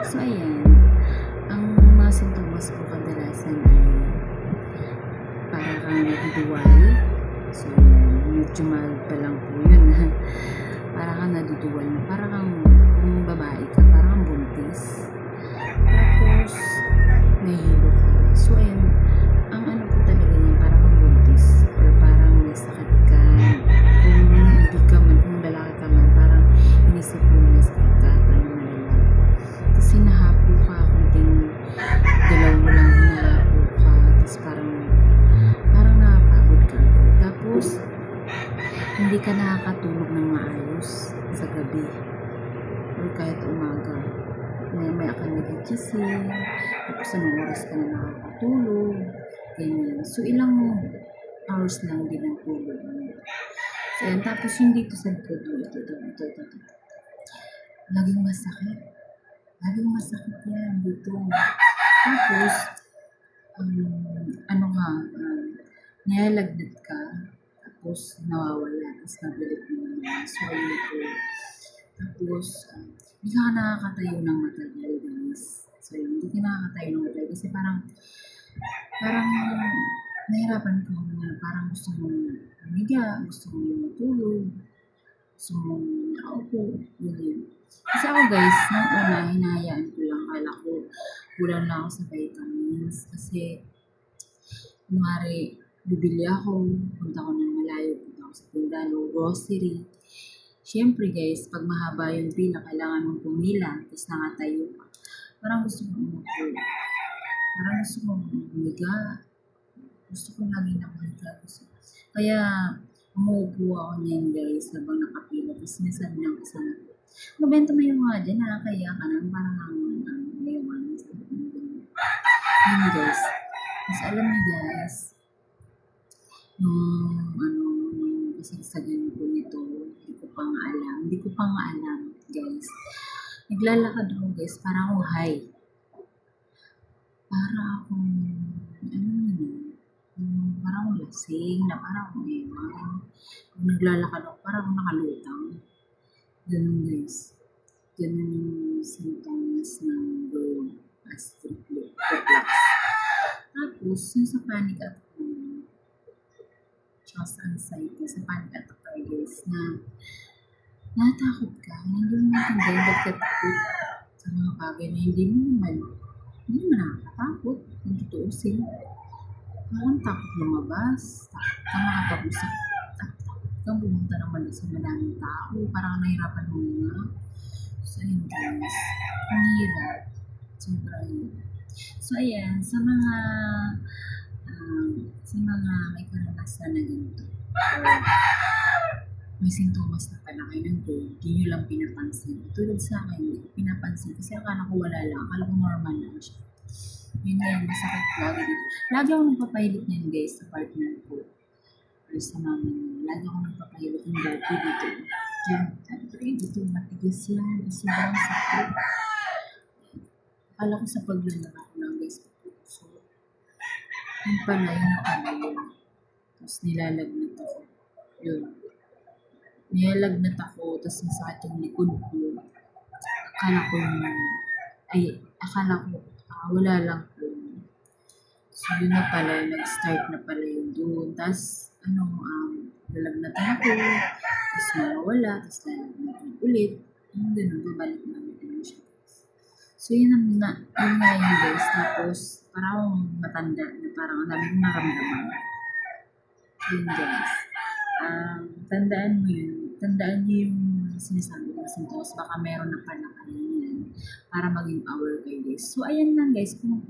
So, ayan. Ang mga sintomas po kadalasan ay para kang naduduwal. So, medyo mild pa lang po yun. Para kang naduduwal. Para kang kung babae ka, para kang buntis. Tapos, nahihilo ka. So, ayan. Ang ano po talaga yun, para kang buntis. Or parang may sakit ka. Kung hindi ka man, kung lalaki ka man, parang inisip mo may sakit ka. Ano malala. Tapos hinahapo ka, kunting galaw mo lang hinahapo ka. Tapos parang nakapagod ka. Tapos, hindi ka nakakatulog ng maayos sa gabi. Or kahit umaga. Maya ka nagigising. Tapos anong oras ka na nakakatulog. Ganyan. So, ilang hours lang din ang tulog mo. So, yan. Tapos yung dito sa likod mo, ito. Laging masakit. Laging masakit yan dito. Tapos, nilalagnat ka, tapos nawawala, tapos nabalik mo naman. So, ayun po. Tapos, hindi ka nakakatayo ng matagal, guys. So, hindi ka nakakatayo ng matagal kasi parang nahirapan ka na parang gusto mong humiga, gusto mong matulog, gusto mong nakaupo, yun. Kasi ako guys, nung una, hinahayaan ko lang, kala ko kulang lang ako sa vitamins kasi kunwari, bibili ako, punta ko ng malayo, punta ako sa tindahan o grocery. Siyempre guys, pag mahaba yung pila, kailangan mong pumila, tapos nakatayo ka. Parang gusto mong umupo. Parang gusto mong humiga. Gusto ko lagi nakahiga. Kaya, umuupo ako niyan guys, habang nakapila. Tapos sinasabi ng kasama ko, mabenta mo yung mga dyan, nakakaya ka na, parang ngayon. Yun guys. Mas alam niyo guys, nung kasagsagan ko nito, hindi ko pa nga alam guys. Naglalakad ako guys, para ako high. Para akong, parang akong lasing, na parang akong ewan. Kung naglalakad ako, parang akong nakalutang. Ganun guys. Ganun yung symptoms ng low gastric reflux. Tapos, yung sa panic attack ko, tsaka sa anxiety, sa panic attack tayo guys, na natakot ka, hindi mo maintindihan ba't ka takot sa mga bagay na hindi mo naman nakakatakot, kung tutuusin. Parang takot lumabas, takot ka makatapos takot kang pumunta naman sa madaming tao, parang nahirapan huminga. So, ayun guys, ang hirap. Sobrang hirap. So, ayan, sa mga may karanasan na ganito, may sintomas na pala kayo ng gold, di nyo lang pinapansin. Tulad sa akin, hindi ko pinapansin kasi akala ko wala lang, akala ko normal lang siya. Yun yan, masakit lagi dito. Lagi ako nagpapahilit niyan guys sa partner ko. Or sa mama niya. Lagi ako nagpapahilit ng dati dito. Yan, sabi ko dito, matigas yan. Sobrang sakit. Akala ko sa paglalaka ko lang guys. So, yun pala yun. Tapos nilalagnat ako. Yun. Nilalagnat ako, tapos masakit yung likod ko. Akala ko, wala lang po. So, yun na pala, nag-start na pala yun doon. Tapos, lalagnatan ako, tapos nawawala, tapos lalagnatan ulit. Yung ganun, babalik-balik na siya. So, yun nga yun guys. Tapos, parang matanda na parang ang dami kong naramdaman. Yun guys. Tandaan nyo yung sinasabi ng sintomas, baka meron na pala kayo yan para maging aware kayo guys. So, ayan lang guys, kung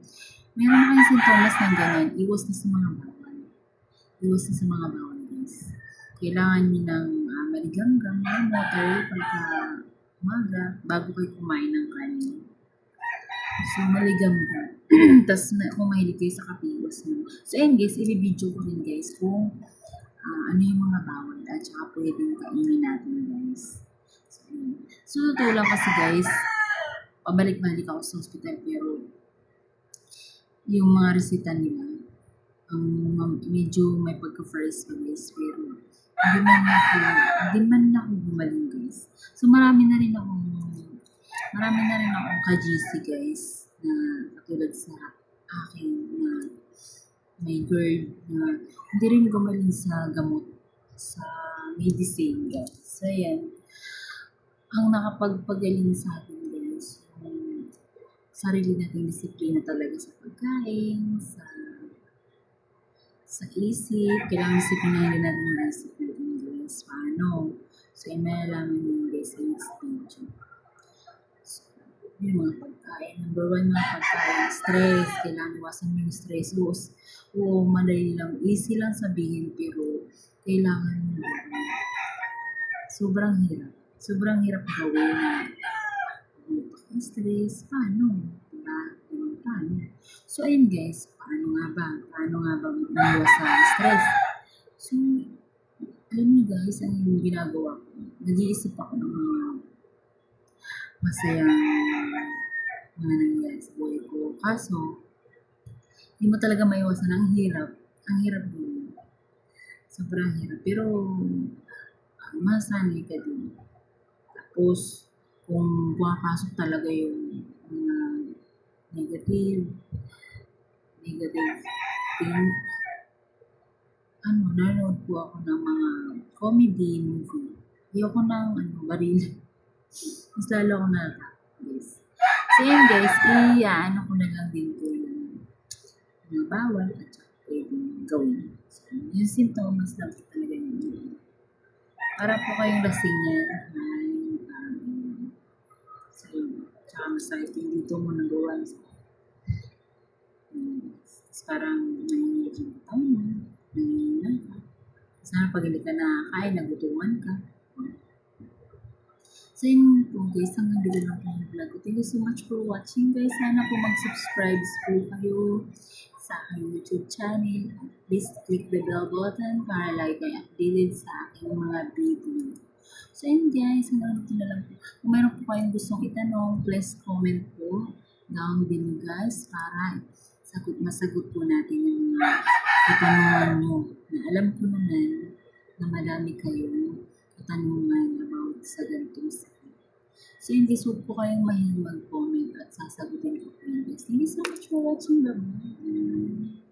meron na kayong sintomas ng ganyan, iwas na sa mga bawal. Iwas na sa mga bawal guys. Kailangan nyo ng maligamgam, water, pagka umaga, bago kayo kumain ng kanin. So, maligamgam. Tapos, kung mahilig kayo sa kape, iwas mo. So, ayan guys, i-video ko rin guys kung ano yung mga bawal at saka pwedeng kainin natin guys. So totoo lang kasi guys, pabalik-balik ako sa hospital pero yung mga resita nila, medyo may pagka-first pa guys pero hindi man ako gumaling guys. So marami na rin akong marami na rin akong ka-GC guys na katulad sa akin na may GERD na hindi rin gumaling sa gamot sa medicine guys. So yan, ang nakapagpagaling sa atin guys, yung sarili nating disiplina talaga sa pagkain, sa isip, kailangan disiplinahin din natin yung isip natin guys. Paano? So, yung malalaman nyo guys sa next video. So, yung mga pagkain. Number one, mga pagkain. Stress. Kailangan iwasan mo yung stress. Oo, madali lang. Easy lang sabihin, pero kailangan mo lang. Sobrang hirap. Sobrang hirap gawin na stress. Paano? Diba? Paano? So, ayun guys. Paano nga ba? Paano nga ba umiwas sa stress? So, alam niyo guys, ano yung ginagawa ko? Nag-iisip ako ng mga masayang mga nangyayari sa buhay ko. Kaso, hindi mo talaga maiwasan ang hirap. Ang hirap din. Sobrang hirap. Pero, masanay ka din. Tapos, kung pumapasok talaga yung mga negative thing, nanonood po ako ng mga comedy movie. Ayoko ng baril. Mas lalo ako na guys. So yun guys, ko na lang din po yung mga bawal at saka pwedeng gawin. So, yung symptoms lang po talaga yun. Para po kayong lasing yan. So, tsaka masakit yung dito mo nagawa. Parang nangyayari yung taon mo. Nangyayari ka. Sana pag hindi ka nakakain, nagutuman ka. So yun po guys, hanggang dito lang po yung vlog ko. Thank you so much for watching guys. Sana po mag-subscribe po kayo sa aking YouTube channel. At please click the bell button para like kayo updated sa aking mga video. So yun guys, hanggang dito na lang po. Kung mayroon po kayong gustong itanong, please comment po down below guys para masagot po natin yung mga katanungan nyo. Na alam ko naman na madami kayong katanungan about sa ganitong sakit. So, hindi huwag po kayong mahilig mag-comment at sasagutin ko po yun. Thank you so much for watching. Bye-bye.